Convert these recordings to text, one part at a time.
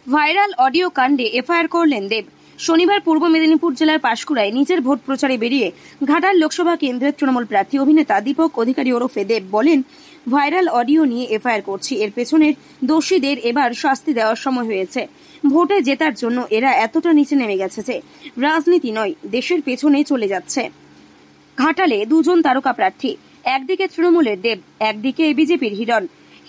Viral audio কাণ্ডে FIR করলেন দেব। শনিবার পূর্ব মেদিনীপুর জেলার পাঁশকুড়ায় নিজের ভোট প্রচারে বেরিয়ে ঘাটাল লোকসভা কেন্দ্রের তৃণমূল প্রার্থী অভিনেতা দীপক অধিকারী ওরফে দেব বলেন, ভাইরাল অডিও নিয়ে এফআইআর করছি। এর পেছনের দোষীদের এবার শাস্তি দেওয়ার সময় হয়েছে। ভোটে জেতার জন্য এরা এতটা নিচে নেমে গেছে যে রাজনীতি নয়, দেশের পেছনে চলে যাচ্ছে। ঘাটালে দুজন তারকা প্রার্থী, একদিকে তৃণমূলের দেব, একদিকে বিজেপির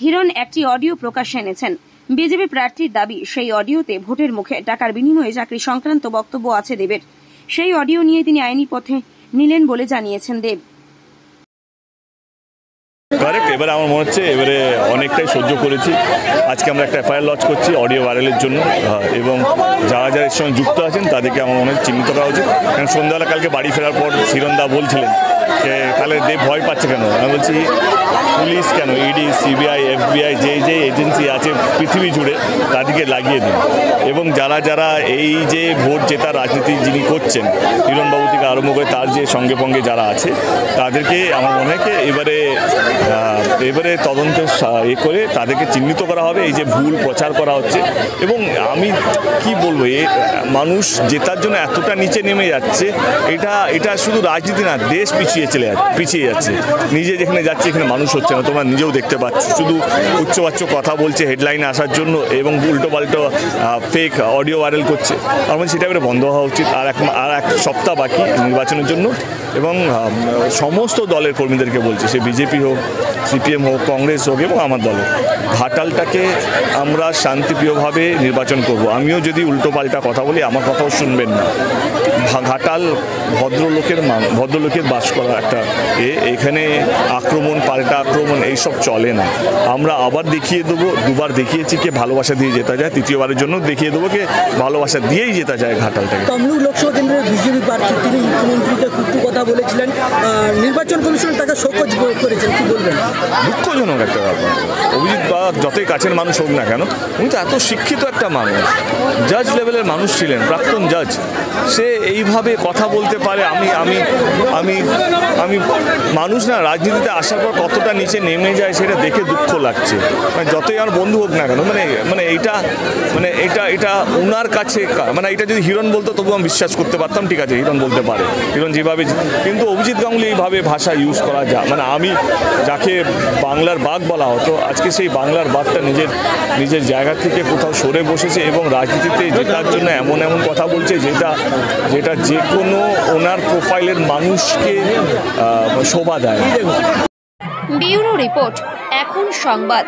হিরণ একটি অডিও প্রকাশ্যে এনেছেন। বিজেপি প্রার্থীর দাবি, সেই অডিওতে ভোটের মুখে টাকার বিনিময়ে চাকরি সংক্রান্ত বক্তব্য আছে দেবের। সেই অডিও নিয়ে তিনি আইনি পথে নিলেন বলে জানিয়েছেন দেব। কারেক্ট। এবারে আমার মনে হচ্ছে এবারে অনেকটাই সহ্য করেছি। আজকে আমরা একটা এফআইআর লঞ্চ করছি অডিও ভাইরালের জন্য, এবং যারা যারা এর সঙ্গে যুক্ত আছেন তাদেরকে আমার মনে হয় চিহ্নিত করা উচিত। কারণ সন্ধ্যাবেলা কালকে বাড়ি ফেরার পর হিরণদা বলছিলেন যে তাহলে দেব ভয় পাচ্ছে কেন। আমি বলছি পুলিশ কেন, ইডি, সিবিআই, এফবিআই যে এজেন্সি আছে পৃথিবী জুড়ে তাদেরকে লাগিয়ে দিন, এবং যারা যারা এই যে ভোট জেতার রাজনীতি যিনি করছেন হিরণবাবু থেকে আরম্ভ করে তার যে সঙ্গে পঙ্গে যারা আছে তাদেরকে আমার মনে হয় এবারে তদন্ত করে তাদেরকে চিহ্নিত করা হবে। এই যে ভুল প্রচার করা হচ্ছে, এবং আমি কি বলবো, মানুষ জেতার জন্য এতটা নিচে নেমে যাচ্ছে, এটা শুধু রাজনীতি না, দেশ পিছিয়ে যাচ্ছে। নিজে যেখানে যাচ্ছে এখানে মানুষ হচ্ছে না, তোমরা নিজেও দেখতে পাচ্ছ। শুধু উচ্চবাচ্য কথা বলছে হেডলাইনে আসার জন্য, এবং উল্টো পাল্টো ফেক অডিও ভাইরাল করছে। আমার সেটা এবারে বন্ধ হওয়া উচিত। আর এক সপ্তাহ বাকি নির্বাচনের জন্য, এবং সমস্ত দলের কর্মীদেরকে বলছি, সে বিজেপি হোক, সিপিএম হোক, কংগ্রেস হোক, এবং আমার দল, ঘাটালটাকে আমরা শান্তিপ্রিয়ভাবে নির্বাচন করব। আমিও যদি উল্টো পাল্টা কথা বলি আমার কথাও শুনবেন না। ঘাটাল ভদ্রলোকের বাস করা একটা এখানে আক্রমণ, পাল্টা আক্রমণ এইসব চলে না। আমরা আবার দেখিয়ে দেবো, দুবার দেখিয়েছি কে ভালোবাসা দিয়ে জেতা যায়, তৃতীয়বারের জন্য দেখিয়ে দেবো কে ভালোবাসা দিয়েই জেতা যায় ঘাটালটাকে। তমলুক লোকসভা কেন্দ্রের বিজেপি প্রার্থী তিনি মুখ্যমন্ত্রীকে কুটু কথা বলেছিলেন, নির্বাচন কমিশন তাকে শোকজ করেছেন, কি বলবেন? দুঃখজনক একটা ব্যাপার। অভিজিৎ বা যতই কাছের মানুষ হোক না কেন, উনি তো এত শিক্ষিত একটা মানুষ, জাজ লেভেলের মানুষ ছিলেন, প্রাক্তন জাজ, সে এইভাবে কথা বলতে পারে। আমি আমি আমি আমি মানুষ না রাজনীতিতে আসার পর কতটা নিচে নেমে যায় সেটা দেখে দুঃখ লাগছে। মানে যতই আমার বন্ধু হোক না কেন, এটা ওনার কাছে, এটা যদি হিরণ বলতো তবু আমি বিশ্বাস করতে পারতাম, ঠিক আছে হিরণ বলতে পারে, হিরণ যেভাবে। কিন্তু অভিজিৎ গাঙ্গুলি এইভাবে ভাষা ইউজ করা যায়, আমি যাকে বাংলার বাঘ বলা হতো, আজকে সেই বাংলার বাঘটা নিজের জায়গা থেকে কোথাও সরে বসেছে, এবং রাজনীতিতে জেতার জন্য এমন কথা বলছে যেটা যে কোনো ওনার প্রোফাইলের মানুষকে শোভা দেয়। ব্যুরো রিপোর্ট, এখন সংবাদ।